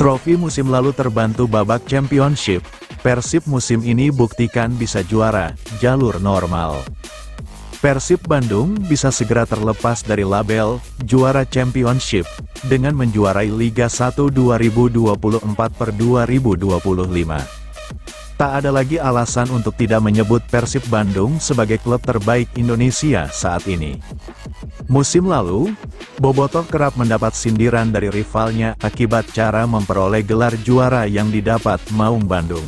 Trofi musim lalu terbantu babak championship, Persib musim ini buktikan bisa juara, jalur normal. Persib Bandung bisa segera terlepas dari label juara championship dengan menjuarai Liga 1 2024/2025. Tak ada lagi alasan untuk tidak menyebut Persib Bandung sebagai klub terbaik Indonesia saat ini. Musim lalu, Bobotoh kerap mendapat sindiran dari rivalnya akibat cara memperoleh gelar juara yang didapat Maung Bandung.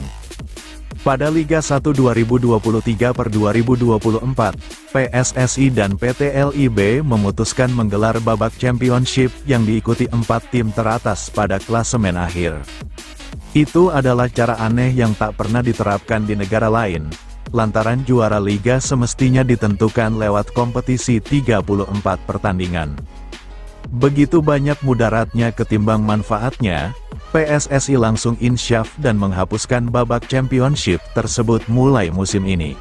Pada Liga 1 2023/2024, PSSI dan PT LIB memutuskan menggelar babak championship yang diikuti 4 tim teratas pada klasemen akhir. Itu adalah cara aneh yang tak pernah diterapkan di negara lain, lantaran juara liga semestinya ditentukan lewat kompetisi 34 pertandingan. Begitu banyak mudaratnya ketimbang manfaatnya, PSSI langsung insyaf dan menghapuskan babak championship tersebut mulai musim ini.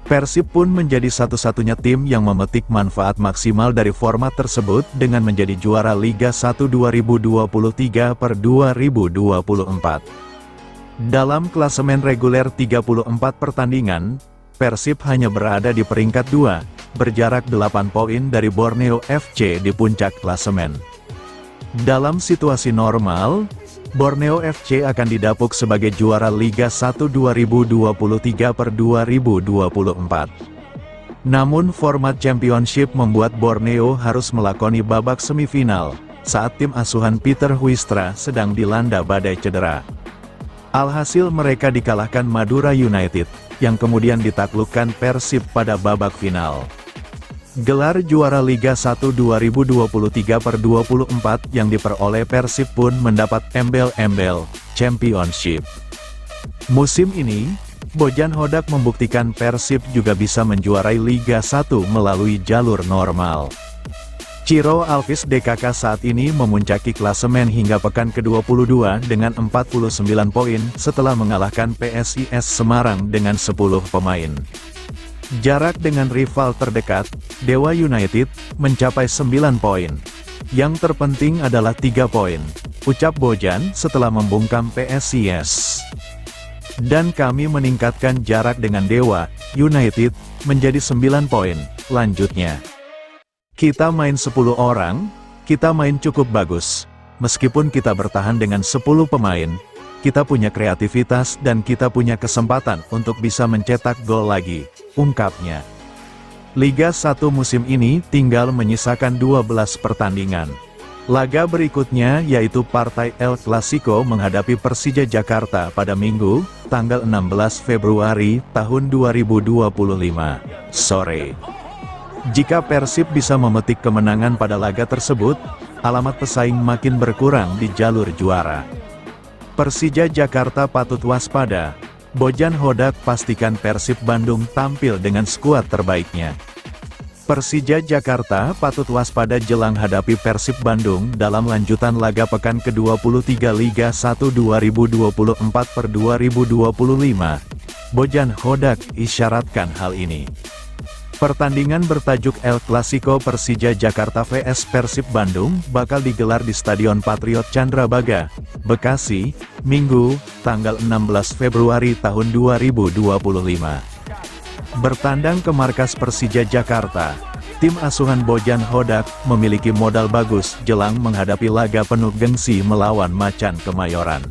Persib pun menjadi satu-satunya tim yang memetik manfaat maksimal dari format tersebut dengan menjadi juara Liga 1 2023/2024. Dalam klasemen reguler 34 pertandingan, Persib hanya berada di peringkat 2, berjarak 8 poin dari Borneo FC di puncak klasemen. Dalam situasi normal, Borneo FC akan didapuk sebagai juara Liga 1 2023/2024. Namun format championship membuat Borneo harus melakoni babak semifinal, saat tim asuhan Peter Huistra sedang dilanda badai cedera. Alhasil mereka dikalahkan Madura United, yang kemudian ditaklukkan Persib pada babak final. Gelar juara Liga 1 2023/2024 yang diperoleh Persib pun mendapat embel-embel championship. Musim ini, Bojan Hodak membuktikan Persib juga bisa menjuarai Liga 1 melalui jalur normal. Ciro Alvis DKK saat ini memuncaki klasemen hingga pekan ke-22 dengan 49 poin setelah mengalahkan PSIS Semarang dengan 10 pemain. Jarak dengan rival terdekat, Dewa United, mencapai 9 poin. Yang terpenting adalah 3 poin, ucap Bojan setelah membungkam PSIS. Dan kami meningkatkan jarak dengan Dewa United menjadi 9 poin, lanjutnya. Kita main 10 orang, kita main cukup bagus. Meskipun kita bertahan dengan 10 pemain, kita punya kreativitas dan kita punya kesempatan untuk bisa mencetak gol lagi, ungkapnya. Liga 1 musim ini tinggal menyisakan 12 pertandingan. Laga berikutnya yaitu partai El Clasico menghadapi Persija Jakarta pada Minggu, tanggal 16 Februari tahun 2025, sore. Jika Persib bisa memetik kemenangan pada laga tersebut, alamat pesaing makin berkurang di jalur juara. Persija Jakarta patut waspada. Bojan Hodak pastikan Persib Bandung tampil dengan skuad terbaiknya. Persija Jakarta patut waspada jelang hadapi Persib Bandung dalam lanjutan laga pekan ke-23 Liga 1 2024/2025. Bojan Hodak isyaratkan hal ini. Pertandingan bertajuk El Clasico Persija Jakarta vs Persib Bandung bakal digelar di Stadion Patriot Candrabaga, Bekasi, Minggu, tanggal 16 Februari tahun 2025. Bertandang ke markas Persija Jakarta, tim asuhan Bojan Hodak memiliki modal bagus jelang menghadapi laga penuh gengsi melawan Macan Kemayoran.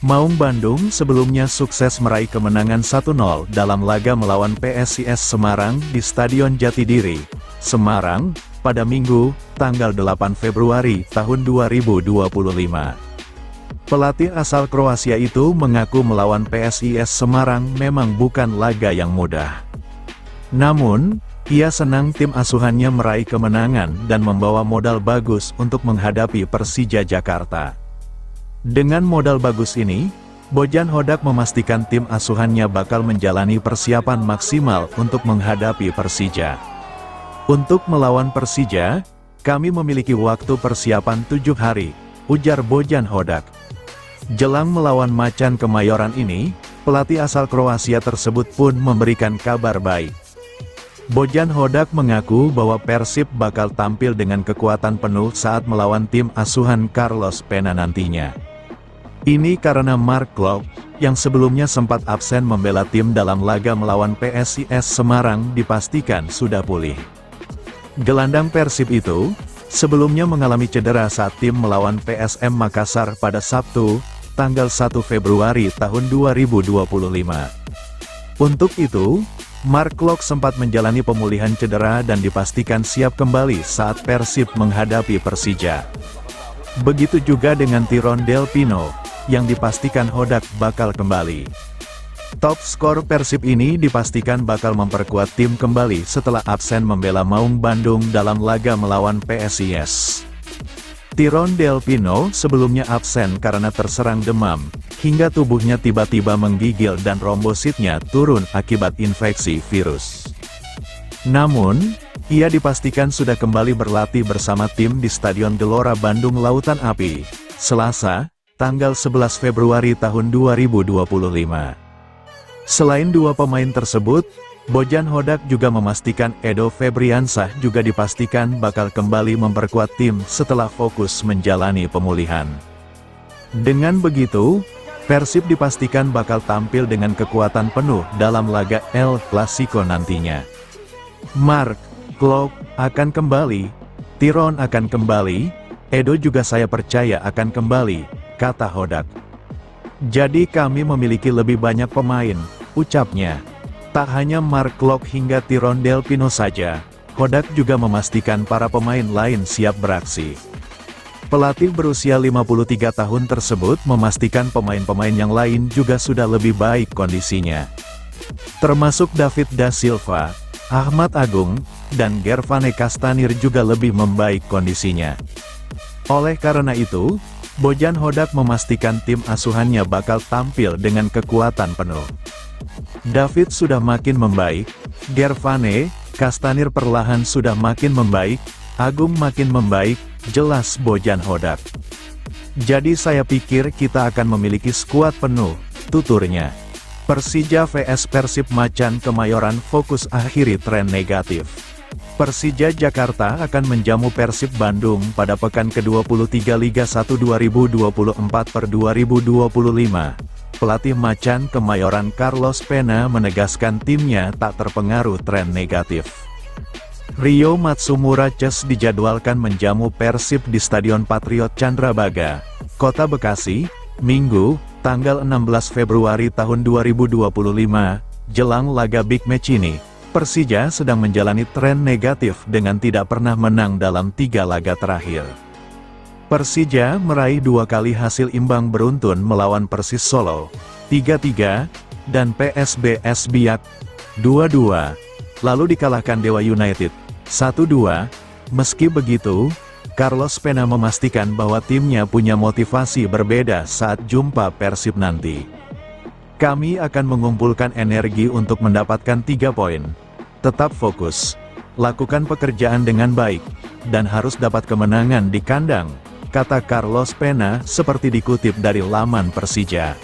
Maung Bandung sebelumnya sukses meraih kemenangan 1-0 dalam laga melawan PSIS Semarang di Stadion Jatidiri, Semarang, pada Minggu, tanggal 8 Februari tahun 2025. Pelatih asal Kroasia itu mengaku melawan PSIS Semarang memang bukan laga yang mudah. Namun, ia senang tim asuhannya meraih kemenangan dan membawa modal bagus untuk menghadapi Persija Jakarta. Dengan modal bagus ini, Bojan Hodak memastikan tim asuhannya bakal menjalani persiapan maksimal untuk menghadapi Persija. Untuk melawan Persija, kami memiliki waktu persiapan 7 hari, ujar Bojan Hodak. Jelang melawan Macan Kemayoran ini, pelatih asal Kroasia tersebut pun memberikan kabar baik. Bojan Hodak mengaku bahwa Persib bakal tampil dengan kekuatan penuh saat melawan tim asuhan Carlos Pena nantinya. Ini karena Mark Klok, yang sebelumnya sempat absen membela tim dalam laga melawan PSIS Semarang dipastikan sudah pulih. Gelandang Persib itu, sebelumnya mengalami cedera saat tim melawan PSM Makassar pada Sabtu, tanggal 1 Februari tahun 2025. Untuk itu, Mark Klok sempat menjalani pemulihan cedera dan dipastikan siap kembali saat Persib menghadapi Persija. Begitu juga dengan Tyrone Del Pino, yang dipastikan Hodak bakal kembali. Top skor Persib ini dipastikan bakal memperkuat tim kembali setelah absen membela Maung Bandung dalam laga melawan PSIS. Tyrone Del Pino sebelumnya absen karena terserang demam, hingga tubuhnya tiba-tiba menggigil dan trombositnya turun akibat infeksi virus. Namun, ia dipastikan sudah kembali berlatih bersama tim di Stadion Gelora Bandung Lautan Api, Selasa, tanggal 11 Februari tahun 2025. Selain dua pemain tersebut, Bojan Hodak juga memastikan Edo Febriansah juga dipastikan bakal kembali memperkuat tim setelah fokus menjalani pemulihan. Dengan begitu, Persib dipastikan bakal tampil dengan kekuatan penuh dalam laga El Clasico nantinya. Mark Klok akan kembali, Tyrone akan kembali, Edo juga saya percaya akan kembali, kata Hodak. Jadi kami memiliki lebih banyak pemain, ucapnya. Tak hanya Mark Klok hingga Tyrone Del Pino saja, Hodak juga memastikan para pemain lain siap beraksi. Pelatih berusia 53 tahun tersebut memastikan pemain-pemain yang lain juga sudah lebih baik kondisinya. Termasuk David da Silva, Ahmad Agung, dan Gervane Castanir juga lebih membaik kondisinya. Oleh karena itu, Bojan Hodak memastikan tim asuhannya bakal tampil dengan kekuatan penuh. David sudah makin membaik, Gervane Castanir perlahan sudah makin membaik, Agung makin membaik, jelas Bojan Hodak. Jadi saya pikir kita akan memiliki skuad penuh, tuturnya. Persija vs Persib Macan Kemayoran fokus akhiri tren negatif. Persija Jakarta akan menjamu Persib Bandung pada pekan ke-23 Liga 1 2024/2025. Pelatih Macan Kemayoran Carlos Pena menegaskan timnya tak terpengaruh tren negatif. Rio Matsumura Ces dijadwalkan menjamu Persib di Stadion Patriot Candrabaga, Kota Bekasi, Minggu, tanggal 16 Februari tahun 2025, jelang laga big match ini. Persija sedang menjalani tren negatif dengan tidak pernah menang dalam 3 laga terakhir. Persija meraih 2 kali hasil imbang beruntun melawan Persis Solo, 3-3, dan PSBS Biak, 2-2, lalu dikalahkan Dewa United, 1-2. Meski begitu, Carlos Pena memastikan bahwa timnya punya motivasi berbeda saat jumpa Persib nanti. Kami akan mengumpulkan energi untuk mendapatkan 3 poin. Tetap fokus, lakukan pekerjaan dengan baik, dan harus dapat kemenangan di kandang, kata Carlos Pena seperti dikutip dari laman Persija.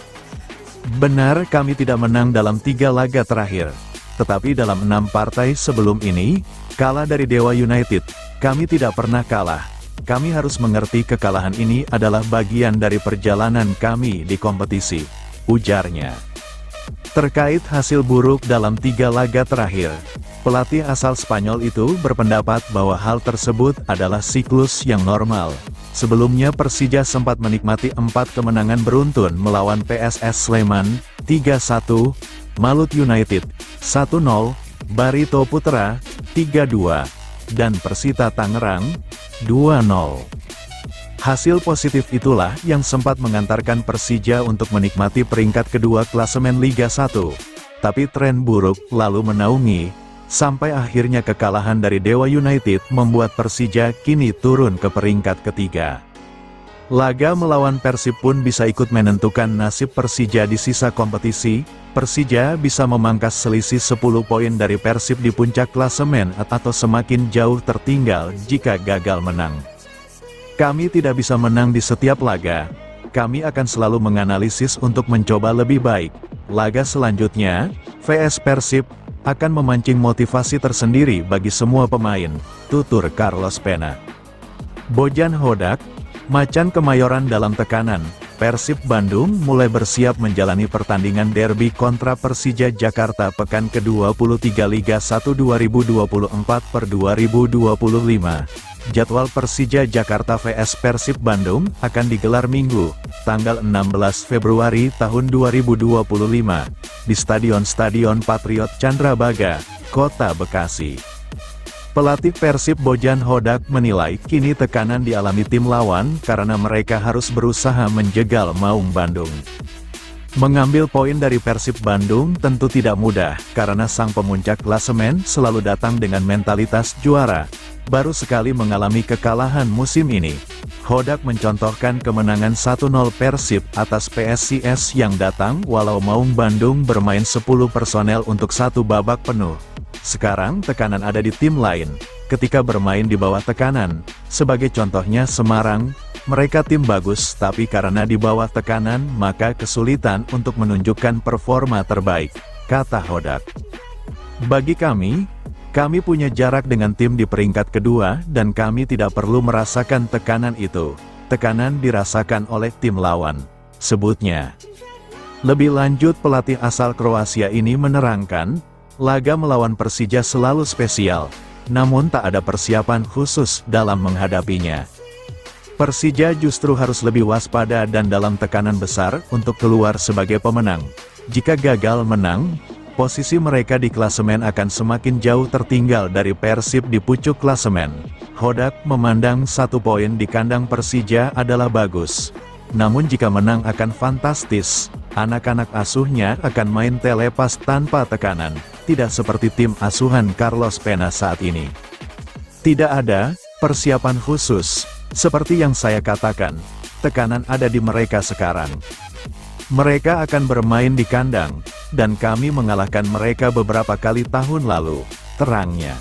Benar kami tidak menang dalam 3 laga terakhir, tetapi dalam 6 partai sebelum ini, kalah dari Dewa United, kami tidak pernah kalah. Kami harus mengerti kekalahan ini adalah bagian dari perjalanan kami di kompetisi, ujarnya. Terkait hasil buruk dalam 3 laga terakhir, pelatih asal Spanyol itu berpendapat bahwa hal tersebut adalah siklus yang normal. Sebelumnya Persija sempat menikmati 4 kemenangan beruntun melawan PSS Sleman, 3-1, Malut United, 1-0, Barito Putra, 3-2, dan Persita Tangerang, 2-0. Hasil positif itulah yang sempat mengantarkan Persija untuk menikmati peringkat kedua klasemen Liga 1. Tapi tren buruk lalu menaungi, sampai akhirnya kekalahan dari Dewa United membuat Persija kini turun ke peringkat ketiga. Laga melawan Persib pun bisa ikut menentukan nasib Persija di sisa kompetisi. Persija bisa memangkas selisih 10 poin dari Persib di puncak klasemen atau semakin jauh tertinggal jika gagal menang. Kami tidak bisa menang di setiap laga. Kami akan selalu menganalisis untuk mencoba lebih baik. Laga selanjutnya, vs Persib, akan memancing motivasi tersendiri bagi semua pemain, tutur Carlos Pena. Bojan Hodak, Macan Kemayoran dalam tekanan. Persib Bandung mulai bersiap menjalani pertandingan derby kontra Persija Jakarta pekan ke-23 Liga 1 2024/2025. Jadwal Persija Jakarta vs Persib Bandung akan digelar Minggu, tanggal 16 Februari tahun 2025, di Stadion Patriot Candrabaga, Kota Bekasi. Pelatih Persib Bojan Hodak menilai kini tekanan dialami tim lawan karena mereka harus berusaha menjegal Maung Bandung. Mengambil poin dari Persib Bandung tentu tidak mudah, karena sang pemuncak klasemen selalu datang dengan mentalitas juara. Baru sekali mengalami kekalahan musim ini. Hodak mencontohkan kemenangan 1-0 Persib atas PSIS yang datang walau Maung Bandung bermain 10 personel untuk satu babak penuh. Sekarang tekanan ada di tim lain, ketika bermain di bawah tekanan. Sebagai contohnya Semarang, mereka tim bagus tapi karena di bawah tekanan maka kesulitan untuk menunjukkan performa terbaik, kata Hodak. Bagi kami punya jarak dengan tim di peringkat kedua dan kami tidak perlu merasakan tekanan itu. Tekanan dirasakan oleh tim lawan, sebutnya. Lebih lanjut pelatih asal Kroasia ini menerangkan, laga melawan Persija selalu spesial, namun tak ada persiapan khusus dalam menghadapinya. Persija justru harus lebih waspada dan dalam tekanan besar untuk keluar sebagai pemenang. Jika gagal menang, posisi mereka di klasemen akan semakin jauh tertinggal dari Persib di pucuk klasemen. Hodak memandang 1 poin di kandang Persija adalah bagus. Namun jika menang akan fantastis. Anak-anak asuhnya akan main telepas tanpa tekanan, tidak seperti tim asuhan Carlos Pena saat ini. Tidak ada persiapan khusus, seperti yang saya katakan, tekanan ada di mereka sekarang. Mereka akan bermain di kandang, dan kami mengalahkan mereka beberapa kali tahun lalu, terangnya.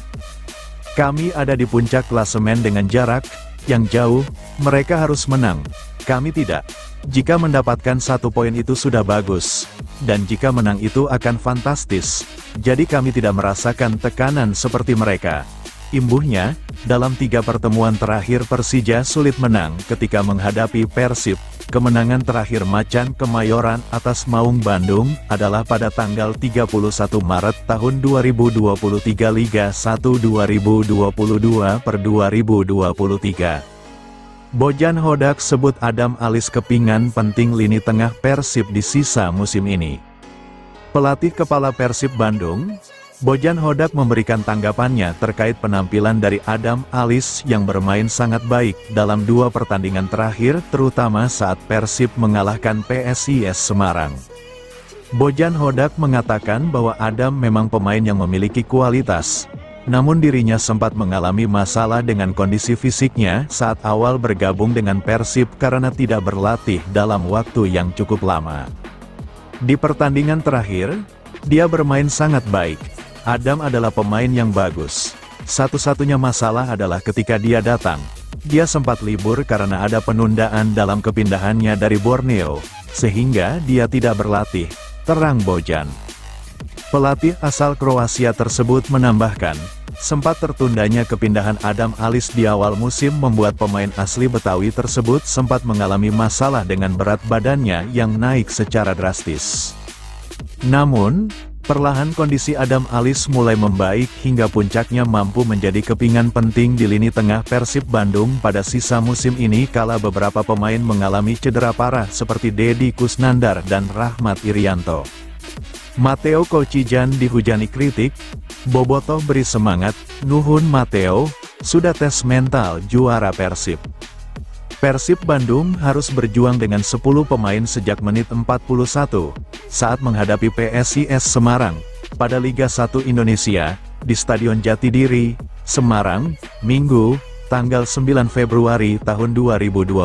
Kami ada di puncak klasemen dengan jarak yang jauh, mereka harus menang, kami tidak. Jika mendapatkan 1 poin itu sudah bagus, dan jika menang itu akan fantastis, jadi kami tidak merasakan tekanan seperti mereka. Imbuhnya, dalam 3 pertemuan terakhir Persija sulit menang ketika menghadapi Persib. Kemenangan terakhir Macan Kemayoran atas Maung Bandung adalah pada tanggal 31 Maret tahun 2023 Liga 1 2022/2023. Bojan Hodak sebut Adam Alis kepingan penting lini tengah Persib di sisa musim ini. Pelatih kepala Persib Bandung, Bojan Hodak memberikan tanggapannya terkait penampilan dari Adam Alis yang bermain sangat baik dalam 2 pertandingan terakhir terutama saat Persib mengalahkan PSIS Semarang. Bojan Hodak mengatakan bahwa Adam memang pemain yang memiliki kualitas, namun dirinya sempat mengalami masalah dengan kondisi fisiknya saat awal bergabung dengan Persib karena tidak berlatih dalam waktu yang cukup lama. Di pertandingan terakhir, dia bermain sangat baik. Adam adalah pemain yang bagus. Satu-satunya masalah adalah ketika dia datang, dia sempat libur karena ada penundaan dalam kepindahannya dari Borneo, sehingga dia tidak berlatih, terang Bojan. Pelatih asal Kroasia tersebut menambahkan, sempat tertundanya kepindahan Adam Alis di awal musim membuat pemain asli Betawi tersebut sempat mengalami masalah dengan berat badannya yang naik secara drastis. Namun, perlahan kondisi Adam Alis mulai membaik hingga puncaknya mampu menjadi kepingan penting di lini tengah Persib Bandung pada sisa musim ini kala beberapa pemain mengalami cedera parah seperti Deddy Kusnandar dan Rahmat Irianto. Matteo Kocijan dihujani kritik, Bobotoh beri semangat, nuhun Matteo, sudah tes mental juara Persib. Persib Bandung harus berjuang dengan 10 pemain sejak menit 41 saat menghadapi PSIS Semarang pada Liga 1 Indonesia di Stadion Jatidiri, Semarang, Minggu, tanggal 9 Februari tahun 2025.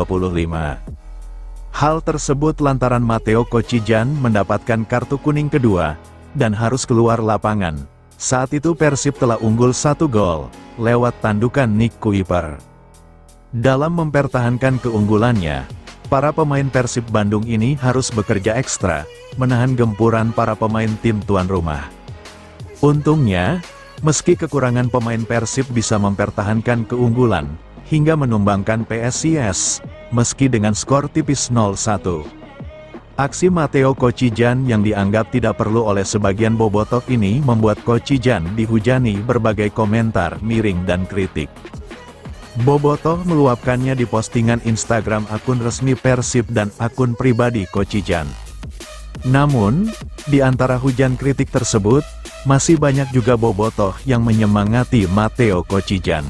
Hal tersebut lantaran Matteo Kocijan mendapatkan kartu kuning kedua dan harus keluar lapangan. Saat itu Persib telah unggul 1 gol lewat tandukan Nick Kuiper. Dalam mempertahankan keunggulannya, para pemain Persib Bandung ini harus bekerja ekstra, menahan gempuran para pemain tim tuan rumah. Untungnya, meski kekurangan pemain Persib bisa mempertahankan keunggulan, hingga menumbangkan PSIS, meski dengan skor tipis 0-1. Aksi Matteo Kocijan yang dianggap tidak perlu oleh sebagian bobotoh ini membuat Kocijan dihujani berbagai komentar miring dan kritik. Bobotoh meluapkannya di postingan Instagram akun resmi Persib dan akun pribadi Kocijan. Namun, di antara hujan kritik tersebut, masih banyak juga bobotoh yang menyemangati Matteo Kocijan.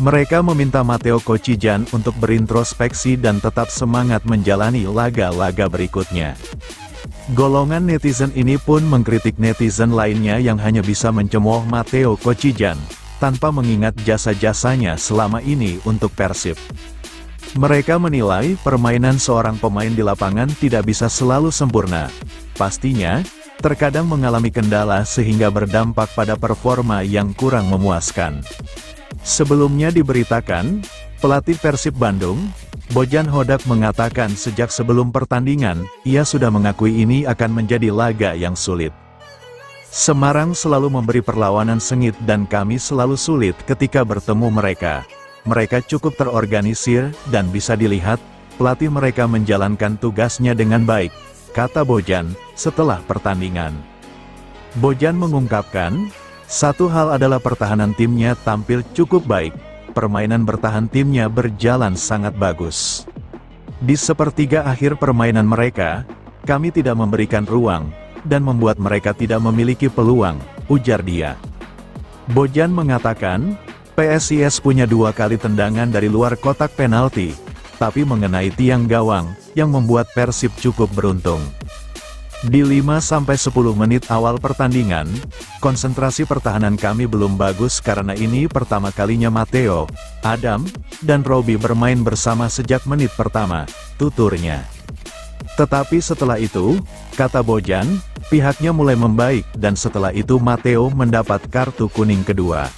Mereka meminta Matteo Kocijan untuk berintrospeksi dan tetap semangat menjalani laga-laga berikutnya. Golongan netizen ini pun mengkritik netizen lainnya yang hanya bisa mencemooh Matteo Kocijan, tanpa mengingat jasa-jasanya selama ini untuk Persib. Mereka menilai permainan seorang pemain di lapangan tidak bisa selalu sempurna. Pastinya, terkadang mengalami kendala sehingga berdampak pada performa yang kurang memuaskan. Sebelumnya diberitakan, pelatih Persib Bandung, Bojan Hodak mengatakan sejak sebelum pertandingan, ia sudah mengakui ini akan menjadi laga yang sulit. Semarang selalu memberi perlawanan sengit dan kami selalu sulit ketika bertemu mereka. Mereka cukup terorganisir dan bisa dilihat, pelatih mereka menjalankan tugasnya dengan baik, kata Bojan, setelah pertandingan. Bojan mengungkapkan, satu hal adalah pertahanan timnya tampil cukup baik, permainan bertahan timnya berjalan sangat bagus. Di sepertiga akhir permainan mereka, kami tidak memberikan ruang, dan membuat mereka tidak memiliki peluang, ujar dia. Bojan mengatakan, PSIS punya 2 kali tendangan dari luar kotak penalti, tapi mengenai tiang gawang, yang membuat Persib cukup beruntung. Di 5-10 menit awal pertandingan, konsentrasi pertahanan kami belum bagus karena ini pertama kalinya Matteo, Adam, dan Robi bermain bersama sejak menit pertama, tuturnya. Tetapi setelah itu, kata Bojan, pihaknya mulai membaik dan setelah itu Matteo mendapat kartu kuning kedua.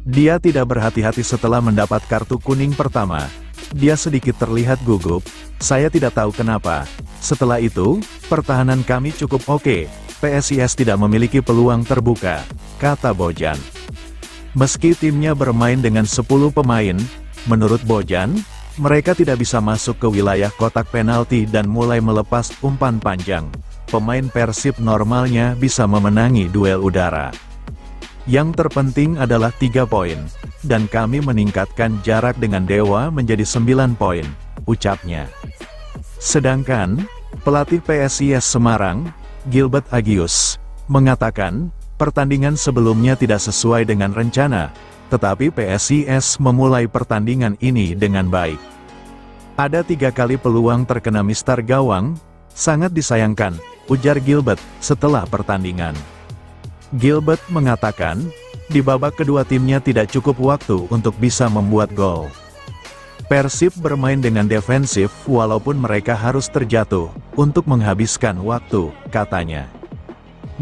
Dia tidak berhati-hati setelah mendapat kartu kuning pertama. Dia sedikit terlihat gugup, saya tidak tahu kenapa. Setelah itu, pertahanan kami cukup oke, PSIS tidak memiliki peluang terbuka, kata Bojan. Meski timnya bermain dengan 10 pemain, menurut Bojan, mereka tidak bisa masuk ke wilayah kotak penalti dan mulai melepas umpan panjang. Pemain Persib normalnya bisa memenangi duel udara. Yang terpenting adalah 3 poin, dan kami meningkatkan jarak dengan Dewa menjadi 9 poin, ucapnya. Sedangkan, pelatih PSIS Semarang, Gilbert Agius, mengatakan, pertandingan sebelumnya tidak sesuai dengan rencana, tetapi PSIS memulai pertandingan ini dengan baik. Ada 3 kali peluang terkena mistar gawang, sangat disayangkan, ujar Gilbert setelah pertandingan. Gilbert mengatakan, di babak kedua timnya tidak cukup waktu untuk bisa membuat gol. Persib bermain dengan defensif walaupun mereka harus terjatuh untuk menghabiskan waktu, katanya.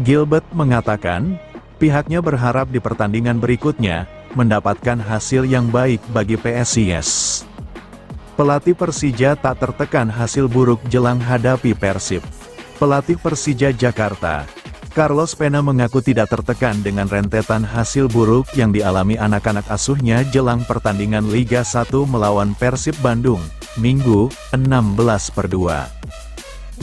Gilbert mengatakan, pihaknya berharap di pertandingan berikutnya, mendapatkan hasil yang baik bagi PSIS. Pelatih Persija tak tertekan hasil buruk jelang hadapi Persib. Pelatih Persija Jakarta, Carlos Pena mengaku tidak tertekan dengan rentetan hasil buruk yang dialami anak-anak asuhnya jelang pertandingan Liga 1 melawan Persib Bandung, Minggu, 16-2.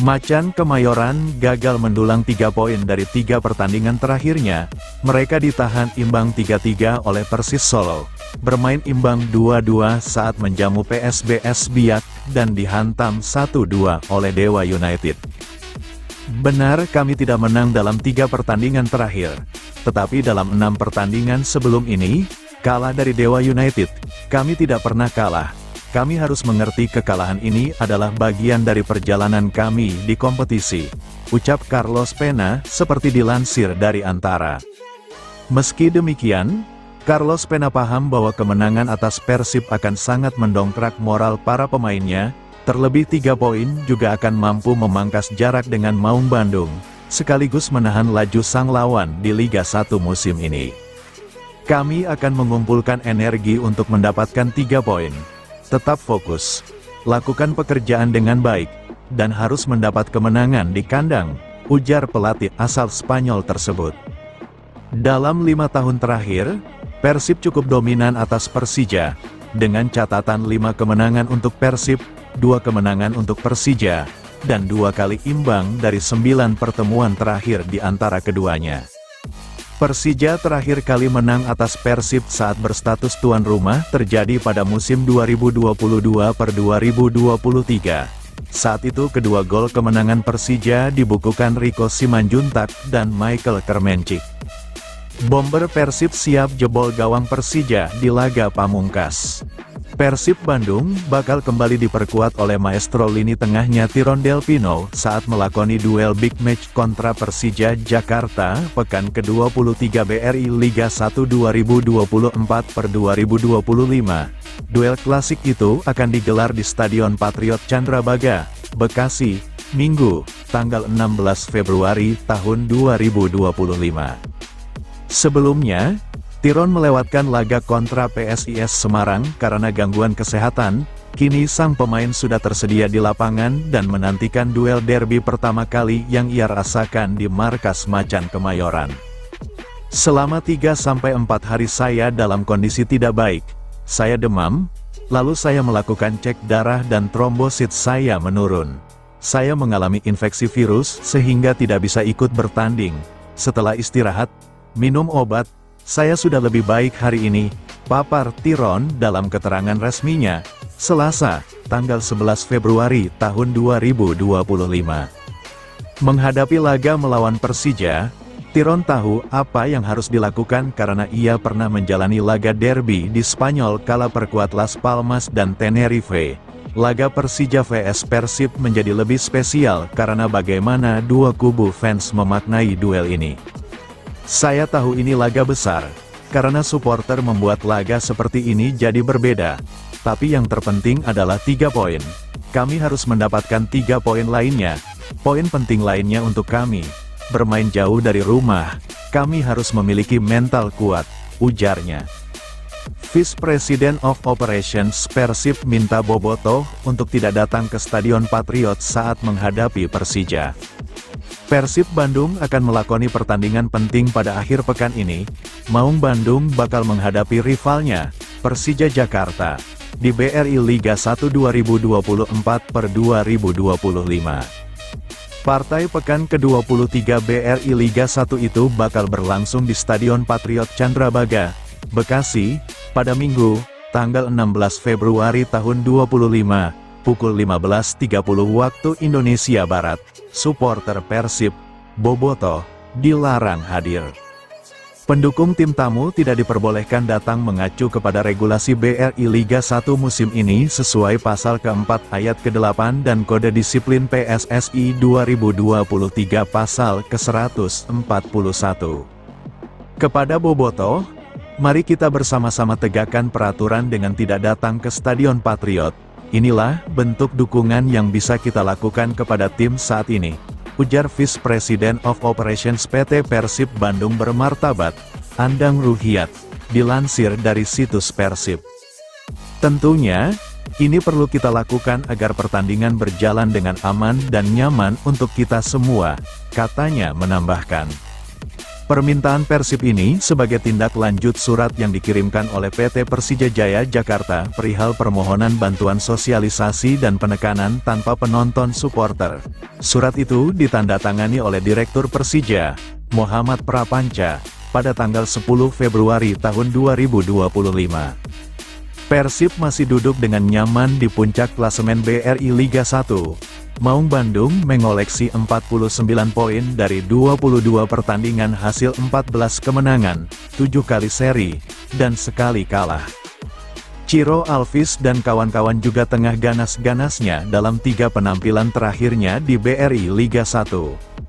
Macan Kemayoran gagal mendulang 3 poin dari 3 pertandingan terakhirnya. Mereka ditahan imbang 3-3 oleh Persis Solo, bermain imbang 2-2 saat menjamu PSBS Biak, dan dihantam 1-2 oleh Dewa United. Benar, kami tidak menang dalam 3 pertandingan terakhir, tetapi dalam 6 pertandingan sebelum ini, kalah dari Dewa United. Kami tidak pernah kalah, Kami harus mengerti kekalahan ini adalah bagian dari perjalanan kami di kompetisi, ucap Carlos Pena, seperti dilansir dari Antara. Meski demikian, Carlos Pena paham bahwa kemenangan atas Persib akan sangat mendongkrak moral para pemainnya, terlebih 3 poin juga akan mampu memangkas jarak dengan Maung Bandung, sekaligus menahan laju sang lawan di Liga 1 musim ini. Kami akan mengumpulkan energi untuk mendapatkan 3 poin. Tetap fokus, lakukan pekerjaan dengan baik, dan harus mendapat kemenangan di kandang, ujar pelatih asal Spanyol tersebut. Dalam 5 tahun terakhir, Persib cukup dominan atas Persija, dengan catatan 5 kemenangan untuk Persib, 2 kemenangan untuk Persija, dan 2 kali imbang dari 9 pertemuan terakhir di antara keduanya. Persija terakhir kali menang atas Persib saat berstatus tuan rumah terjadi pada musim 2022-2023. Saat itu kedua gol kemenangan Persija dibukukan Rico Simanjuntak dan Michael Kermencik. Bomber Persib siap jebol gawang Persija di laga pamungkas. Persib Bandung bakal kembali diperkuat oleh maestro lini tengahnya Tirone Del Pino saat melakoni duel big match kontra Persija Jakarta pekan ke-23 BRI Liga 1 2024/2025. Duel klasik itu akan digelar di Stadion Patriot Candrabaga, Bekasi, Minggu, tanggal 16 Februari tahun 2025. Sebelumnya, Tirone melewatkan laga kontra PSIS Semarang karena gangguan kesehatan. Kini sang pemain sudah tersedia di lapangan dan menantikan duel derby pertama kali yang ia rasakan di markas Macan Kemayoran. Selama 3-4 hari saya dalam kondisi tidak baik. Saya demam, lalu saya melakukan cek darah dan trombosit saya menurun. Saya mengalami infeksi virus sehingga tidak bisa ikut bertanding. Setelah istirahat, minum obat, saya sudah lebih baik hari ini, papar Tirone dalam keterangan resminya, Selasa, tanggal 11 Februari tahun 2025. Menghadapi laga melawan Persija, Tirone tahu apa yang harus dilakukan karena ia pernah menjalani laga derby di Spanyol kala perkuat Las Palmas dan Tenerife. Laga Persija vs Persib menjadi lebih spesial karena bagaimana dua kubu fans memaknai duel ini. Saya tahu ini laga besar, karena supporter membuat laga seperti ini jadi berbeda. Tapi yang terpenting adalah 3 poin. Kami harus mendapatkan 3 poin lainnya. Poin penting lainnya untuk kami. Bermain jauh dari rumah, kami harus memiliki mental kuat, ujarnya. Vice President of Operations Persib minta Bobotoh untuk tidak datang ke Stadion Patriot saat menghadapi Persija. Persib Bandung akan melakoni pertandingan penting pada akhir pekan ini. Maung Bandung bakal menghadapi rivalnya, Persija Jakarta, di BRI Liga 1 2024/2025. Partai pekan ke-23 BRI Liga 1 itu bakal berlangsung di Stadion Patriot Candrabaga, Bekasi, pada Minggu, tanggal 16 Februari tahun 2025. Pukul 15.30 waktu Indonesia Barat, supporter Persib, Bobotoh, dilarang hadir. Pendukung tim tamu tidak diperbolehkan datang mengacu kepada regulasi BRI Liga 1 musim ini sesuai pasal keempat ayat ke-8 dan Kode Disiplin PSSI 2023 pasal ke-141. Kepada Bobotoh, mari kita bersama-sama tegakkan peraturan dengan tidak datang ke Stadion Patriot. Inilah bentuk dukungan yang bisa kita lakukan kepada tim saat ini, ujar Vice President of Operations PT Persib Bandung Bermartabat, Andang Ruhiat, dilansir dari situs Persib. Tentunya, ini perlu kita lakukan agar pertandingan berjalan dengan aman dan nyaman untuk kita semua, katanya menambahkan. Permintaan Persib ini sebagai tindak lanjut surat yang dikirimkan oleh PT Persija Jaya Jakarta perihal permohonan bantuan sosialisasi dan penekanan tanpa penonton supporter. Surat itu ditandatangani oleh Direktur Persija, Muhammad Prapanca, pada tanggal 10 Februari tahun 2025. Persib masih duduk dengan nyaman di puncak klasemen BRI Liga 1. Maung Bandung mengoleksi 49 poin dari 22 pertandingan hasil 14 kemenangan, 7 kali seri, dan sekali kalah. Ciro Alvis dan kawan-kawan juga tengah ganas-ganasnya dalam 3 penampilan terakhirnya di BRI Liga 1.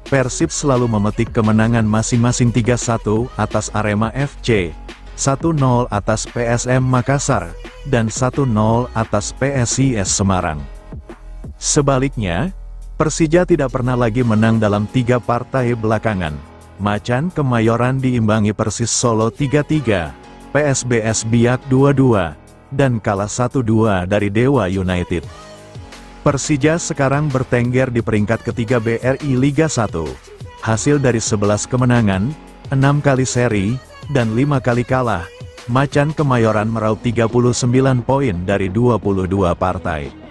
Persib selalu memetik kemenangan masing-masing 3-1 atas Arema FC, 1-0 atas PSM Makassar, dan 1-0 atas PSIS Semarang. Sebaliknya, Persija tidak pernah lagi menang dalam 3 partai belakangan. Macan Kemayoran diimbangi Persis Solo 3-3, PSBS Biak 2-2, dan kalah 1-2 dari Dewa United. Persija sekarang bertengger di peringkat ketiga BRI Liga 1. Hasil dari 11 kemenangan, 6 kali seri, dan 5 kali kalah, Macan Kemayoran meraup 39 poin dari 22 partai.